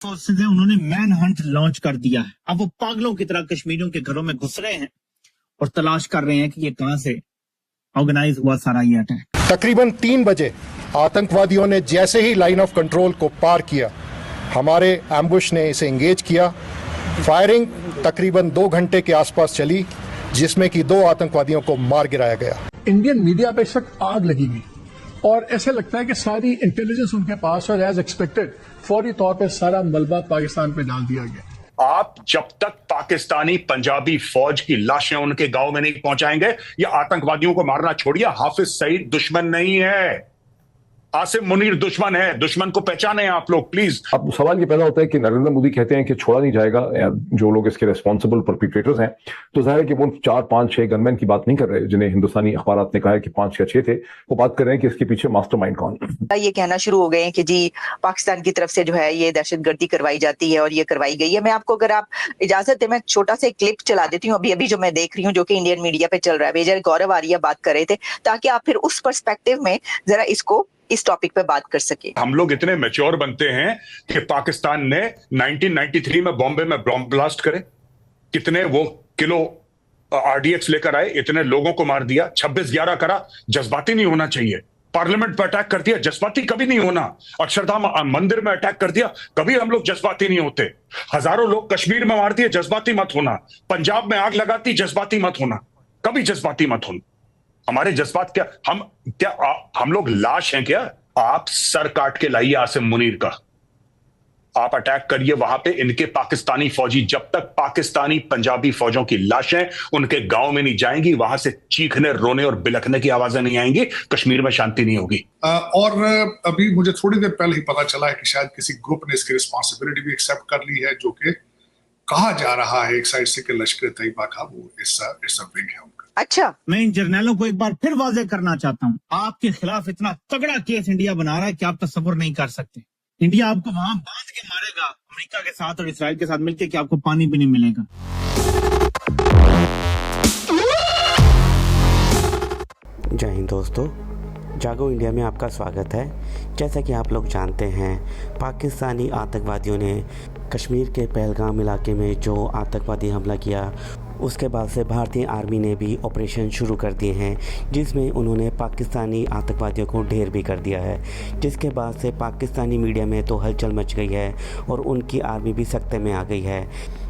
Forces है उन्होंने man Hunt launch कर दिया है। अब वो पागलों की तरह कश्मीरियों के घरों में घुस रहे हैं और तलाश कर रहे हैं कि ये कहां से ऑर्गेनाइज हुआ सारा ये अटैक। तकरीबन 3 बजे आतंकवादियों ने जैसे ही लाइन ऑफ कंट्रोल को पार किया, हमारे एम्बुश ने इसे एंगेज किया। फायरिंग तकरीबन 2 घंटे के आसपास चली, जिसमें कि 2 आतंकवादियों को मार गिराया गया। इंडियन मीडिया पे इस वक्त आग लगी हुई और ऐसे लगता है कि सारी इंटेलिजेंस उनके पास और एज एक्सपेक्टेड फौरी तौर पर सारा मलबा पाकिस्तान पे डाल दिया गया। आप जब तक पाकिस्तानी पंजाबी फौज की लाशें उनके गांव में नहीं पहुंचाएंगे, या आतंकवादियों को मारना छोड़िए, हाफिज सईद दुश्मन नहीं है, आसिम मुनीर दुश्मन है। दुश्मन को पहचाने आप लोग प्लीज। अब सवाल ये पैदा होता है कि नरेंद्र मोदी कहते हैं कि छोड़ा नहीं जाएगा जो लोग इसके रिस्पॉन्सिबल परपिट्रेटर्स हैं, तो जाहिर है कि वो 4, 5, 6 गनमैन की बात नहीं कर रहे जिन्हें हिंदुस्तानी अखबारात ने कहा है कि 5 या 6 थे। वो बात कर रहे हैं कि इसके पीछे मास्टरमाइंड कौन। ये कहना शुरू हो गए हैं कि जी पाकिस्तान की तरफ से जो है ये दहशतगर्दी करवाई जाती है और ये करवाई गई है। मैं आपको, अगर आप इजाजत दें, मैं छोटा सा क्लिप चला देती हूँ अभी जो मैं देख रही हूँ, जो कि इंडियन मीडिया पे चल रहा है। मेजर गौरव आर्या बात कर रहे थे, ताकि आप फिर उस पर्सपेक्टिव में जरा इस टॉपिक पे बात कर सके। हम लोग इतने मैच्योर बनते हैं कि पाकिस्तान ने 1993 में बॉम्बे में बॉम्ब ब्लास्ट करे, कितने वो किलो आरडीएक्स लेकर आए, इतने लोगों को मार दिया। 26/11 करा, जज्बाती नहीं होना चाहिए। पार्लियामेंट पर अटैक कर दिया, जज्बाती कभी नहीं होना। अक्षरधाम मंदिर में अटैक कर दिया, कभी हम लोग जज्बाती नहीं होते। हजारों लोग कश्मीर में मार दिए, जज्बाती मत होना। पंजाब में आग लगाती, जज्बाती मत होना, कभी जज्बाती मत होना। हमारे जज्बात हम लोग लाश हैं क्या? आप सर काट के लाइए आसिम मुनीर का, आप अटैक करिए वहां पे। इनके पाकिस्तानी फौजी जब तक पाकिस्तानी पंजाबी फौजों की लाशें उनके गांव में नहीं जाएंगी, वहां से चीखने, रोने और बिलखने की आवाजें नहीं आएंगी, कश्मीर में शांति नहीं होगी। और अभी मुझे थोड़ी देर पहले ही पता चला है कि शायद किसी ग्रुप ने इसकी रिस्पॉन्सिबिलिटी भी एक्सेप्ट कर ली है, जो कि कहा जा रहा है एक साइड से कि लश्कर तैयबा का वो इस विंग है उनका। अच्छा, मैं इन जर्नैलों को एक बार फिर वाजे करना चाहता हूँ, आपके खिलाफ इतना तगड़ा केस इंडिया बना रहा है कि आप तसव्वुर नहीं कर सकते। इंडिया आपको वहां बांध के मारेगा अमेरिका के साथ और इसराइल के साथ मिलकर, कि आपको पानी भी नहीं मिलेगा। जय हिंद दोस्तों, जागो इंडिया में आपका स्वागत है। जैसा कि आप लोग जानते हैं, पाकिस्तानी आतंकवादियों ने कश्मीर के पहलगाम इलाके में जो आतंकवादी हमला किया, उसके बाद से भारतीय आर्मी ने भी ऑपरेशन शुरू कर दिए हैं, जिसमें उन्होंने पाकिस्तानी आतंकवादियों को ढेर भी कर दिया है। जिसके बाद से पाकिस्तानी मीडिया में तो हलचल मच गई है और उनकी आर्मी भी सख्ते में आ गई है।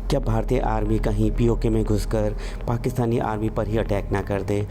क्या भारतीय आर्मी कहीं पीओके में घुसकर पाकिस्तानी आर्मी पर ही अटैक ना कर दे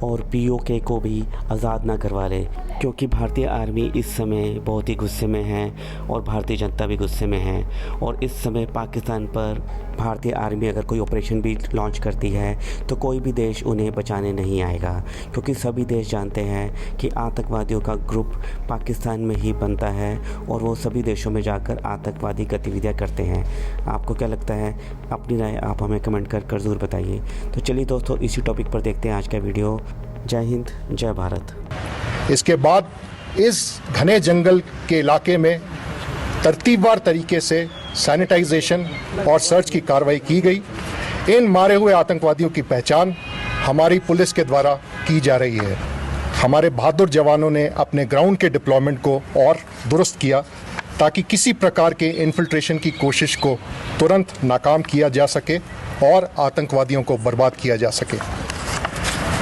और पीओके को भी आज़ाद ना करवा ले, क्योंकि भारतीय आर्मी इस समय बहुत ही गुस्से में है और भारतीय जनता भी गुस्से में है। और इस समय पाकिस्तान पर भारतीय आर्मी अगर कोई ऑपरेशन भी लॉन्च करती है तो कोई भी देश उन्हें बचाने नहीं आएगा, क्योंकि सभी देश जानते हैं कि आतंकवादियों का ग्रुप पाकिस्तान में ही बनता है और वो सभी देशों में जाकर आतंकवादी गतिविधियाँ करते हैं। आपको क्या लगता है? अपनी राय आप हमें कमेंट कर ज़रूर बताइए। तो चलिए दोस्तों, इसी टॉपिक पर देखते हैं आज का वीडियो। जय हिंद, जय भारत। इसके बाद इस घने जंगल के इलाके में तरतीबवार तरीके से सैनिटाइजेशन और सर्च की कार्रवाई की गई। इन मारे हुए आतंकवादियों की पहचान हमारी पुलिस के द्वारा की जा रही है। हमारे बहादुर जवानों ने अपने ग्राउंड के डिप्लॉयमेंट को और दुरुस्त किया, ताकि किसी प्रकार के इन्फिल्ट्रेशन की कोशिश को तुरंत नाकाम किया जा सके और आतंकवादियों को बर्बाद किया जा सके।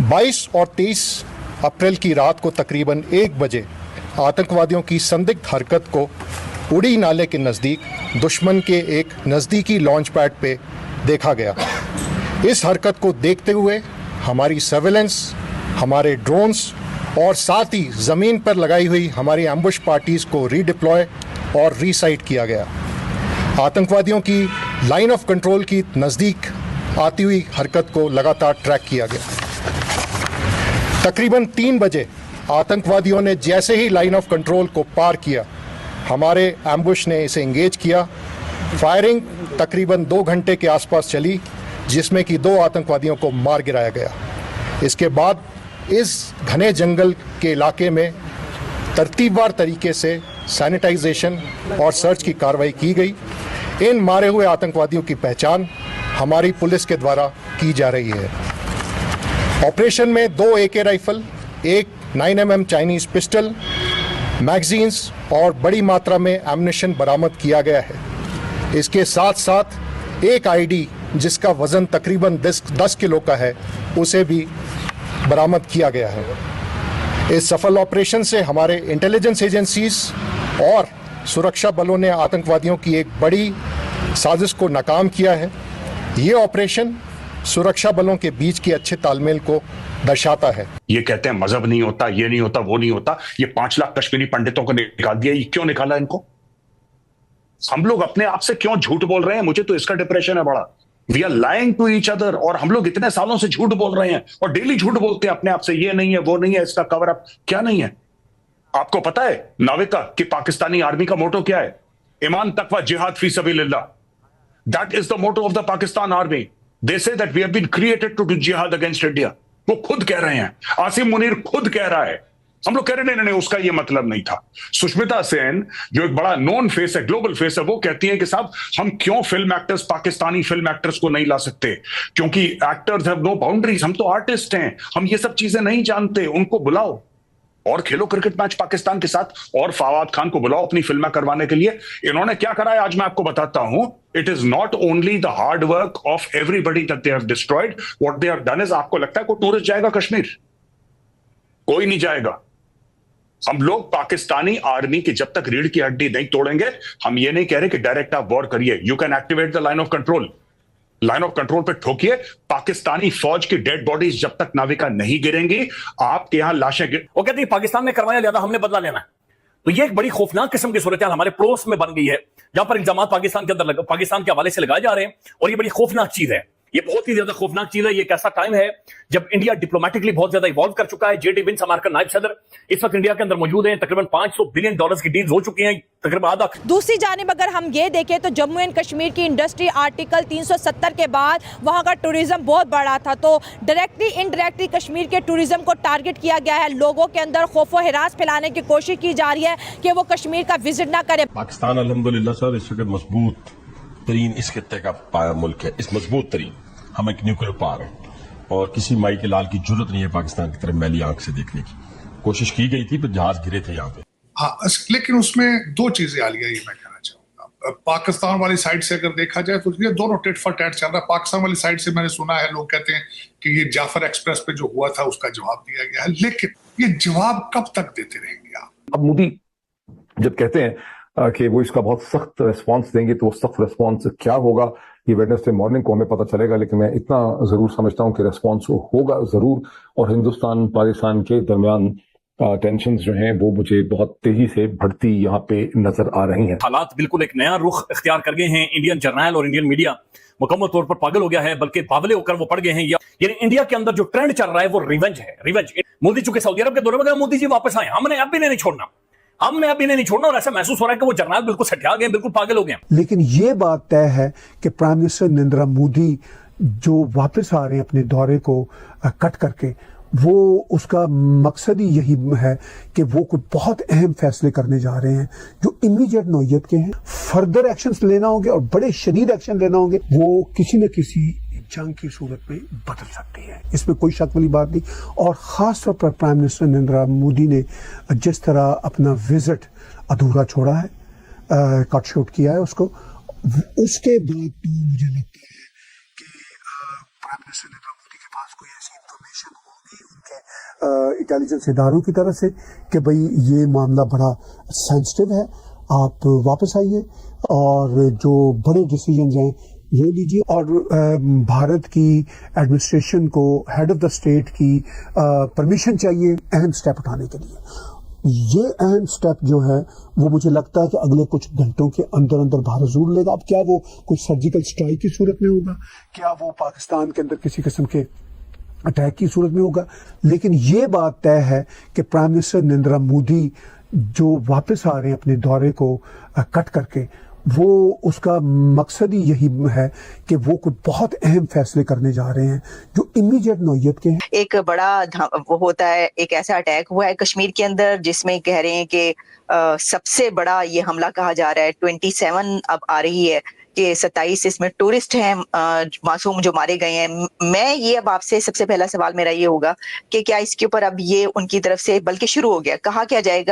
22 और 23 अप्रैल की रात को तकरीबन 1 बजे आतंकवादियों की संदिग्ध हरकत को उड़ी नाले के नज़दीक दुश्मन के एक नज़दीकी लॉन्च पैड पे देखा गया। इस हरकत को देखते हुए हमारी सर्वेलेंस, हमारे ड्रोन्स और साथ ही ज़मीन पर लगाई हुई हमारी एम्बुश पार्टीज़ को रीडिप्लॉय और रीसाइट किया गया। आतंकवादियों की लाइन ऑफ कंट्रोल की नज़दीक आती हुई हरकत को लगातार ट्रैक किया गया। तकरीबन 3 बजे आतंकवादियों ने जैसे ही लाइन ऑफ कंट्रोल को पार किया, हमारे एम्बुश ने इसे एंगेज किया। फायरिंग तकरीबन 2 घंटे के आसपास चली, जिसमें कि 2 आतंकवादियों को मार गिराया गया। इसके बाद इस घने जंगल के इलाके में तरतीबवार तरीके से सैनिटाइजेशन और सर्च की कार्रवाई की गई। इन मारे हुए आतंकवादियों की पहचान हमारी पुलिस के द्वारा की जा रही है। ऑपरेशन में 2 AK rifle, 1 9mm Chinese pistol, magazines और बड़ी मात्रा में एम्युनिशन बरामद किया गया है। इसके साथ साथ एक आईडी जिसका वजन तकरीबन 10 किलो का है उसे भी बरामद किया गया है। इस सफल ऑपरेशन से हमारे इंटेलिजेंस एजेंसीज और सुरक्षा बलों ने आतंकवादियों की एक बड़ी साजिश को नाकाम किया है। ये ऑपरेशन सुरक्षा बलों के बीच के अच्छे तालमेल को दर्शाता है। ये कहते हैं मजहब नहीं होता, ये नहीं होता, वो नहीं होता। ये 5 लाख कश्मीरी पंडितों को निकाल दिया। ये क्यों निकाला इनको? हम लोग अपने आप से क्यों झूठ बोल रहे हैं? मुझे तो इसका डिप्रेशन है बड़ा। We are lying to each other, और हम लोग इतने सालों से झूठ बोल रहे हैं और डेली झूठ बोलते हैं अपने आप से। ये नहीं है, वो नहीं है, इसका कवर अप क्या नहीं है। आपको पता है नाविका कि पाकिस्तानी आर्मी का मोटो क्या है? ईमान तकवा जिहाद फी सबीलिल्लाह। That is the motto of the Pakistan army. They say that we have been created to do जिहाद अगेंस्ट इंडिया। वो खुद कह रहे हैं, आसिम मुनीर खुद कह रहा है। हम लोग कह रहे नहीं, उसका ये मतलब नहीं था। सुष्मिता सेन जो एक बड़ा नोन फेस है, ग्लोबल फेस है, वो कहती है कि साहब हम क्यों film actors, Pakistani film actors को नहीं ला सकते? क्योंकि एक्टर्स हैव नो बाउंड्रीज। हम तो आर्टिस्ट हैं, हम ये सब चीजें नहीं जानते। उनको बुलाओ और खेलो क्रिकेट मैच पाकिस्तान के साथ, और फवाद खान को बुलाओ अपनी फिल्में करवाने के लिए। इन्होंने क्या करा है आज मैं आपको बताता हूं। It is not only the hard work of everybody that they have destroyed, what they have done is, आपको लगता है कोई टूरिस्ट जाएगा कश्मीर? कोई नहीं जाएगा। हम लोग पाकिस्तानी आर्मी की जब तक रीढ़ की हड्डी नहीं तोड़ेंगे, हम ये नहीं कह रहे कि डायरेक्ट आप वॉर करिए। You can activate the line of control. Line of control पे ठोकिए। पाकिस्तानी फौज की डेड बॉडीज जब तक नाविका नहीं गिरेंगी, आपके यहां लाशें वो कहती है पाकिस्तान ने करवाया, लिया, हमने बदला लेना है। तो ये एक बड़ी खौफनाक किस्म की सूरत हमारे पड़ोस में बन गई है, जहां पर इल्जाम पाकिस्तान के अंदर पाकिस्तान के हवाले से लगाए जा रहे हैं, और ये बड़ी खौफनाक चीज है। ये बहुत ही ज्यादा खौफनाक चीज है। ये एक ऐसा टाइम है जब इंडिया डिप्लोमेटिकली बहुत ज्यादा इवॉल्व कर चुका है। जेडी विंस हमारे नायब सदर इस वक्त इंडिया के अंदर मौजूद हैं। तकरीबन $500 बिलियन की डील हो चुकी हैं, तकरीबन आधा। दूसरी जानिब अगर हम ये देखें तो जम्मू एंड कश्मीर की इंडस्ट्री आर्टिकल 370 के बाद वहाँ का टूरिज्म बहुत बढ़ा था, तो डायरेक्टली इनडायरेक्टली कश्मीर के टूरिज्म को टारगेट किया गया है। लोगों के अंदर खौफ व हिरास फैलाने की कोशिश की जा रही है कि वो कश्मीर का विजिट ना करे। पाकिस्तान अल्हम्दुलिल्लाह सर इस वक्त मजबूत तरीन इस खित्ते का पाया मुल्क है, इस मजबूत तरीन। हम एक न्यूक्लियर पावर है और किसी माई के लाल की जरूरत नहीं है पाकिस्तान की तरफ मैली आंख से देखने की। कोशिश की गई थी पर जहाज गिरे थे यहाँ पे। हाँ, लेकिन उसमें 2 चीजें आलिया ये मैं कहना चाहूंगा। पाकिस्तान वाली साइड से अगर देखा जाए तो ये दोनों टेट फॉर टैट चल रहा है। पाकिस्तान वाली साइड से मैंने सुना है, लोग कहते हैं कि ये जाफर एक्सप्रेस पे जो हुआ था उसका जवाब दिया गया है, लेकिन ये जवाब कब तक देते रहेंगे आप? अब मोदी जब कहते हैं कि वो इसका बहुत सख्त रिस्पॉन्स देंगे, तो वो सख्त रिस्पॉन्स क्या होगा ये वेडनेसडे मॉर्निंग को हमें पता चलेगा। लेकिन मैं इतना जरूर समझता हूं कि रिस्पॉन्स होगा जरूर, और हिंदुस्तान पाकिस्तान के दरमियान टेंशन जो हैं वो मुझे बहुत तेजी से बढ़ती यहाँ पे नजर आ रही हैं। हालात बिल्कुल एक नया रुख इख्तियार कर गए हैं। इंडियन जर्नल और इंडियन मीडिया मुकम्मल तौर पर पागल हो गया है, बल्कि बावले होकर वो पड़ गए हैं। यानी इंडिया के अंदर जो ट्रेंड चल रहा है वो रिवेंज है। रिवेंज। मोदी चूंकि सऊदी अरब के दौरे में गए, मोदी जी वापस आए, हमने अब भी नहीं छोड़ना, हमने अभी नहीं छोड़ना। और ऐसा महसूस हो रहा है कि वो जर्नल बिल्कुल सठिया गए, बिल्कुल पागल हो गए। लेकिन ये बात तय है कि प्राइम मिनिस्टर नरेंद्र मोदी जो वापस आ रहे हैं अपने दौरे को कट करके, वो उसका मकसद ही यही है कि वो कुछ बहुत अहम फैसले करने जा रहे हैं जो इमीडिएट नौयत के हैं। फर्दर एक्शंस लेना होंगे और बड़े शदीद एक्शन लेना होंगे, वो किसी न किसी जंग की सूरत में बदल सकती है, इसमें कोई शक वाली बात नहीं। और ख़ास तौर पर प्राइम मिनिस्टर नरेंद्र मोदी ने जिस तरह अपना विजिट अधूरा छोड़ा है, कट शॉट किया है उसको, उसके बाद तो मुझे लगता है कि प्राइम मिनिस्टर नरेंद्र मोदी के पास कोई ऐसी इंफॉर्मेशन होगी उनके इंटेलिजेंस इदारों की तरफ से कि भाई ये मामला बड़ा सेंसिटिव है, आप वापस आइए और जो बड़े डिसीजंस हैं वो लीजिए। और भारत की एडमिनिस्ट्रेशन को हेड ऑफ द स्टेट की परमिशन चाहिए अहम स्टेप उठाने के लिए। ये अहम स्टेप जो है वो मुझे लगता है कि अगले कुछ घंटों के अंदर अंदर भारत जरूर लेगा। अब क्या वो कुछ सर्जिकल स्ट्राइक की सूरत में होगा, क्या वो पाकिस्तान के अंदर किसी किस्म के अटैक की सूरत में होगा, लेकिन ये बात तय है कि प्राइम मिनिस्टर नरेंद्र मोदी जो वापस आ रहे हैं अपने दौरे को कट करके, वो उसका मकसद ही यही है कि वो कुछ बहुत अहम फैसले करने जा रहे हैं जो इमीडिएट नौयत के हैं। एक बड़ा वो होता है, एक ऐसा अटैक हुआ है कश्मीर के अंदर जिसमें कह रहे हैं कि सबसे बड़ा ये हमला कहा जा रहा है। 27 अब आ रही है कि 27 इसमें टूरिस्ट हैं मासूम जो मारे गए हैं। मैं ये अब आपसे सबसे पहला सवाल मेरा ये होगा कि क्या इसके ऊपर अब ये उनकी तरफ से बल्कि शुरू हो गया, कहा क्या जाएगा